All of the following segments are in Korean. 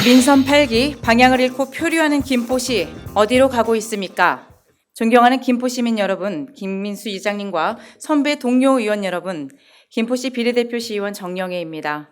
민선 8기 방향을 잃고 표류하는 김포시 어디로 가고 있습니까? 존경하는 김포시민 여러분, 김민수 이장님과 선배 동료 의원 여러분, 김포시 비례대표 시의원 정영애입니다.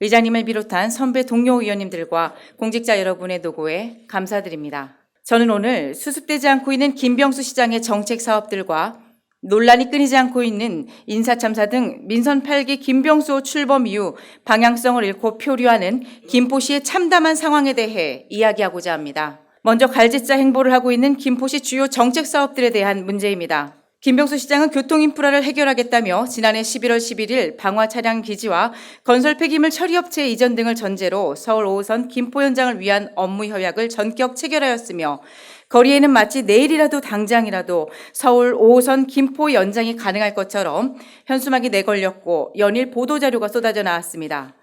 의장님을 비롯한 선배 동료 의원님들과 공직자 여러분의 노고에 감사드립니다. 저는 오늘 수습되지 않고 있는 김병수 시장의 정책 사업들과 논란이 끊이지 않고 있는 인사참사 등 민선 8기 김병수 출범 이후 방향성을 잃고 표류하는 김포시의 참담한 상황에 대해 이야기하고자 합니다. 먼저 갈짓자 행보를 하고 있는 김포시 주요 정책 사업들에 대한 문제입니다. 김병수 시장은 교통인프라를 해결하겠다며 지난해 11월 11일 방화 차량 기지와 건설 폐기물 처리업체 이전 등을 전제로 서울 5호선 김포 현장을 위한 업무 협약을 전격 체결하였으며 거리에는 마치 내일이라도 당장이라도 서울 5호선 김포 연장이 가능할 것처럼 현수막이 내걸렸고 연일 보도자료가 쏟아져 나왔습니다.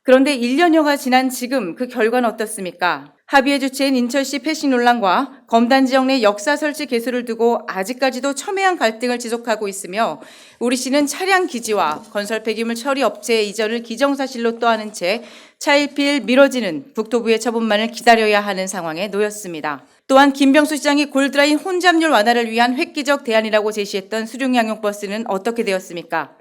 그런데 1년여가 지난 지금 그 결과는 어떻습니까? 합의의 주체인 인천시 패싱 논란과 검단 지역 내 역사 설치 개수를 두고 아직까지도 첨예한 갈등을 지속하고 있으며 우리 시는 차량 기지와 건설 폐기물 처리 업체의 이전을 기정사실로 떠안은 채 차일피일 미뤄지는 국토부의 처분만을 기다려야 하는 상황에 놓였습니다. 또한 김병수 시장이 골드라인 혼잡률 완화를 위한 획기적 대안이라고 제시했던 수륙양용버스는 어떻게 되었습니까?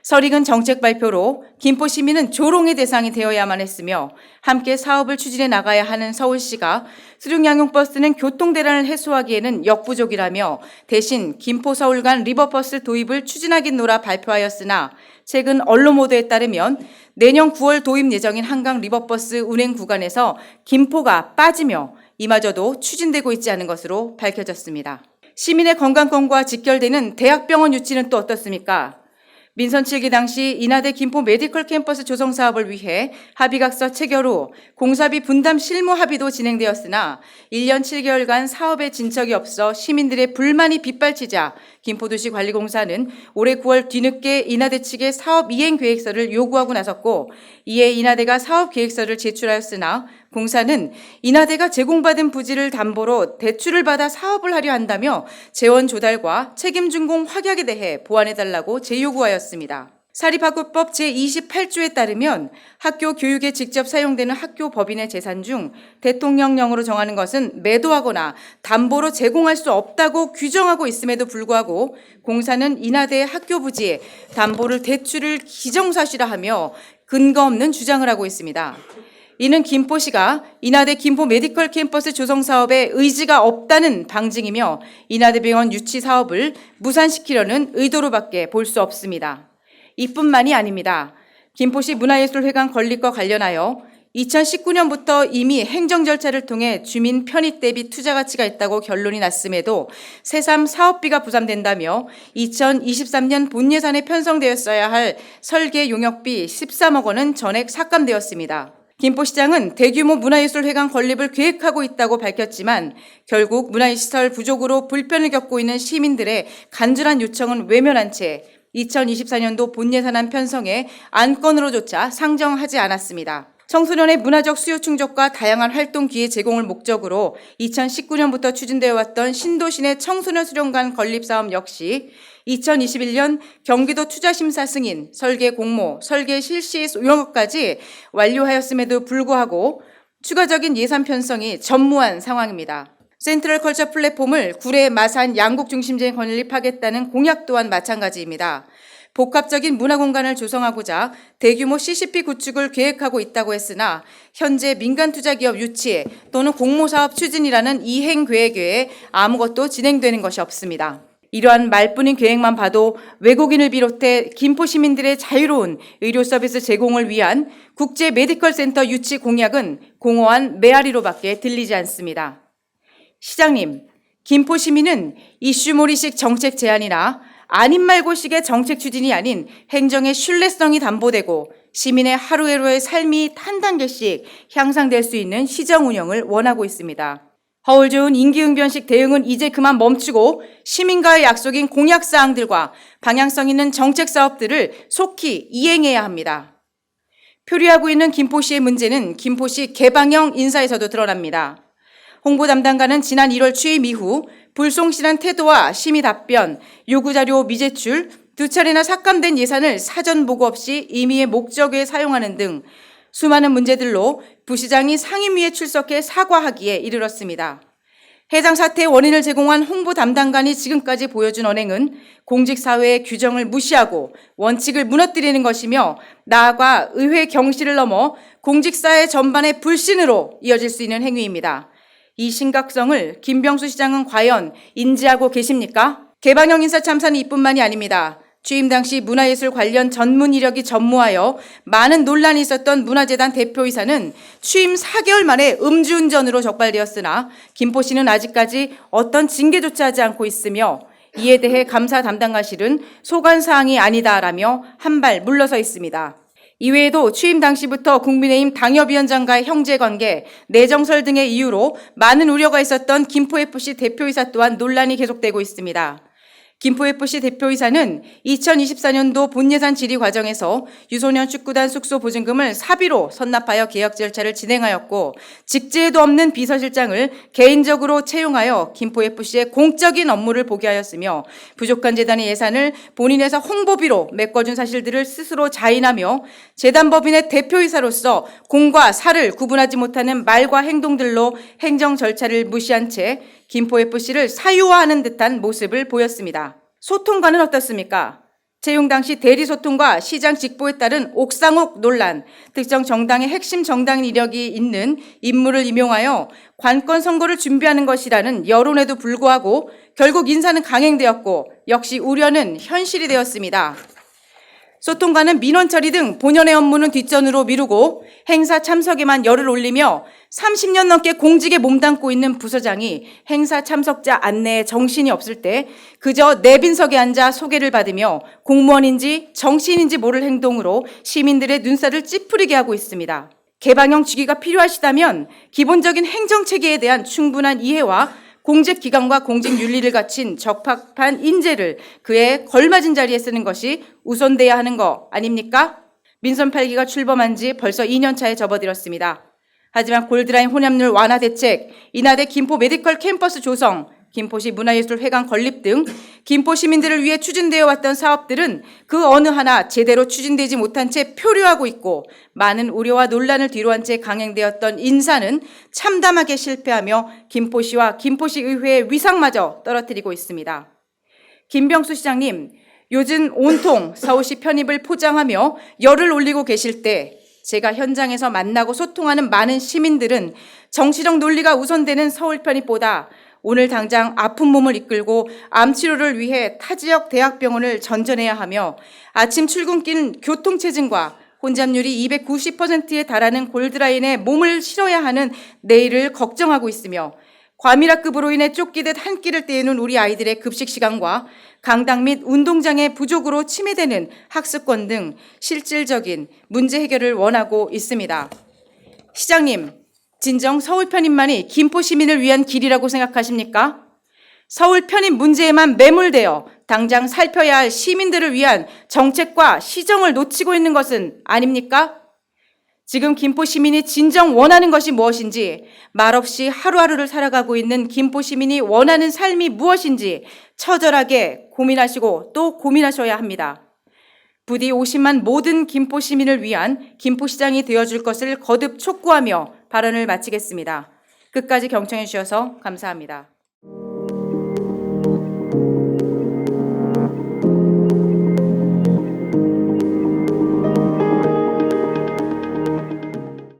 설익은 정책 발표로 김포 시민은 조롱의 대상이 되어야만 했으며 함께 사업을 추진해 나가야 하는 서울시가 수륙양용버스는 교통대란을 해소하기에는 역부족이라며 대신 김포 서울 간 리버버스 도입을 추진하겠노라 발표하였으나 최근 언론 보도에 따르면 내년 9월 도입 예정인 한강 리버버스 운행 구간에서 김포가 빠지며 이마저도 추진되고 있지 않은 것으로 밝혀졌습니다. 시민의 건강권과 직결되는 대학병원 유치는 또 어떻습니까? 민선 7기 당시 인하대 김포 메디컬 캠퍼스 조성 사업을 위해 합의각서 체결 후 공사비 분담 실무 합의도 진행되었으나 1년 7개월간 사업에 진척이 없어 시민들의 불만이 빗발치자 김포도시관리공사는 올해 9월 뒤늦게 인하대 측에 사업 이행 계획서를 요구하고 나섰고 이에 인하대가 사업 계획서를 제출하였으나 공사는 인하대가 제공받은 부지를 담보로 대출을 받아 사업을 하려 한다며 재원 조달과 책임 준공 확약에 대해 보완해달라고 재요구하였습니다. 사립학교법 제28조에 따르면 학교 교육에 직접 사용되는 학교 법인의 재산 중 대통령령으로 정하는 것은 매도하거나 담보로 제공할 수 없다고 규정하고 있음에도 불구하고 공사는 인하대의 학교 부지에 담보를 대출을 기정사실화하며 근거 없는 주장을 하고 있습니다. 이는 김포시가 인하대 김포 메디컬 캠퍼스 조성 사업에 의지가 없다는 방증이며 인하대 병원 유치 사업을 무산시키려는 의도로밖에 볼 수 없습니다. 이뿐만이 아닙니다. 김포시 문화예술회관 건립과 관련하여 2019년부터 이미 행정 절차를 통해 주민 편익 대비 투자 가치가 있다고 결론이 났음에도 새삼 사업비가 부담된다며 2023년 본 예산에 편성되었어야 할 설계 용역비 13억 원은 전액 삭감되었습니다. 김포시장은 대규모 문화예술회관 건립을 계획하고 있다고 밝혔지만 결국 문화시설 부족으로 불편을 겪고 있는 시민들의 간절한 요청은 외면한 채 2024년도 본예산안 편성에 안건으로조차 상정하지 않았습니다. 청소년의 문화적 수요 충족과 다양한 활동 기회 제공을 목적으로 2019년부터 추진되어 왔던 신도시내 청소년 수련관 건립 사업 역시 2021년 경기도 투자심사 승인, 설계 공모, 설계 실시 용역까지 완료하였음에도 불구하고 추가적인 예산 편성이 전무한 상황입니다. 센트럴 컬처 플랫폼을 구례, 마산, 양곡 중심지에 건립하겠다는 공약 또한 마찬가지입니다. 복합적인 문화공간을 조성하고자 대규모 CCP 구축을 계획하고 있다고 했으나 현재 민간투자기업 유치 또는 공모사업 추진이라는 이행 계획 외에 아무것도 진행되는 것이 없습니다. 이러한 말뿐인 계획만 봐도 외국인을 비롯해 김포 시민들의 자유로운 의료 서비스 제공을 위한 국제 메디컬 센터 유치 공약은 공허한 메아리로밖에 들리지 않습니다. 시장님, 김포 시민은 이슈몰이식 정책 제안이나 아님 말고식의 정책 추진이 아닌 행정의 신뢰성이 담보되고 시민의 하루하루의 삶이 한 단계씩 향상될 수 있는 시정 운영을 원하고 있습니다. 허울 좋은 임기응변식 대응은 이제 그만 멈추고 시민과의 약속인 공약사항들과 방향성 있는 정책 사업들을 속히 이행해야 합니다. 표류하고 있는 김포시의 문제는 김포시 개방형 인사에서도 드러납니다. 홍보 담당관은 지난 1월 취임 이후 불성실한 태도와 심의 답변, 요구자료 미제출, 두 차례나 삭감된 예산을 사전 보고 없이 임의의 목적에 사용하는 등 수많은 문제들로 부시장이 상임위에 출석해 사과하기에 이르렀습니다. 해당 사태의 원인을 제공한 홍보 담당관이 지금까지 보여준 언행은 공직사회의 규정을 무시하고 원칙을 무너뜨리는 것이며 나아가 의회 경실을 넘어 공직사회 전반의 불신으로 이어질 수 있는 행위입니다. 이 심각성을 김병수 시장은 과연 인지하고 계십니까? 개방형 인사 참사는 이뿐만이 아닙니다. 취임 당시 문화예술 관련 전문 이력이 전무하여 많은 논란이 있었던 문화재단 대표이사는 취임 4개월 만에 음주운전으로 적발되었으나 김포시는 아직까지 어떤 징계조차 하지 않고 있으며 이에 대해 감사 담당관실은 소관사항이 아니다라며 한 발 물러서 있습니다. 이외에도 취임 당시부터 국민의힘 당협위원장과의 형제관계, 내정설 등의 이유로 많은 우려가 있었던 김포FC 대표이사 또한 논란이 계속되고 있습니다. 김포FC 대표이사는 2024년도 본예산 질의 과정에서 유소년 축구단 숙소 보증금을 사비로 선납하여 계약 절차를 진행하였고 직제에도 없는 비서실장을 개인적으로 채용하여 김포FC의 공적인 업무를 보게 하였으며 부족한 재단의 예산을 본인에서 홍보비로 메꿔준 사실들을 스스로 자인하며 재단법인의 대표이사로서 공과 사를 구분하지 못하는 말과 행동들로 행정 절차를 무시한 채 김포FC를 사유화하는 듯한 모습을 보였습니다. 소통과는 어떻습니까? 채용 당시 대리소통과 시장 직보에 따른 옥상옥 논란, 특정 정당의 핵심 정당 이력이 있는 인물을 임용하여 관건 선거를 준비하는 것이라는 여론에도 불구하고 결국 인사는 강행되었고 역시 우려는 현실이 되었습니다. 소통과는 민원 처리 등 본연의 업무는 뒷전으로 미루고 행사 참석에만 열을 올리며 30년 넘게 공직에 몸담고 있는 부서장이 행사 참석자 안내에 정신이 없을 때 그저 내빈석에 앉아 소개를 받으며 공무원인지 정치인인지 모를 행동으로 시민들의 눈살을 찌푸리게 하고 있습니다. 개방형 주기가 필요하시다면 기본적인 행정체계에 대한 충분한 이해와 공직기강과 공직윤리를 갖춘 적합한 인재를 그에 걸맞은 자리에 쓰는 것이 우선돼야 하는 거 아닙니까? 민선 8기가 출범한 지 벌써 2년 차에 접어들었습니다. 하지만 골드라인 혼합률 완화 대책, 인하대 김포 메디컬 캠퍼스 조성, 김포시 문화예술회관 건립 등 김포 시민들을 위해 추진되어 왔던 사업들은 그 어느 하나 제대로 추진되지 못한 채 표류하고 있고 많은 우려와 논란을 뒤로한 채 강행되었던 인사는 참담하게 실패하며 김포시와 김포시 의회의 위상마저 떨어뜨리고 있습니다. 김병수 시장님, 요즘 온통 서울시 편입을 포장하며 열을 올리고 계실 때 제가 현장에서 만나고 소통하는 많은 시민들은 정치적 논리가 우선되는 서울 편입보다 오늘 당장 아픈 몸을 이끌고 암 치료를 위해 타 지역 대학병원을 전전해야 하며 아침 출근길 교통체증과 혼잡률이 290%에 달하는 골드라인에 몸을 실어야 하는 내일을 걱정하고 있으며 과밀학급으로 인해 쫓기듯 한 끼를 때우는 우리 아이들의 급식 시간과 강당 및 운동장의 부족으로 침해되는 학습권 등 실질적인 문제 해결을 원하고 있습니다. 시장님, 진정 서울 편입만이 김포 시민을 위한 길이라고 생각하십니까? 서울 편입 문제에만 매몰되어 당장 살펴야 할 시민들을 위한 정책과 시정을 놓치고 있는 것은 아닙니까? 지금 김포 시민이 진정 원하는 것이 무엇인지, 말없이 하루하루를 살아가고 있는 김포 시민이 원하는 삶이 무엇인지 처절하게 고민하시고 또 고민하셔야 합니다. 부디 50만 모든 김포 시민을 위한 김포시장이 되어줄 것을 거듭 촉구하며 발언을 마치겠습니다. 끝까지 경청해 주셔서 감사합니다.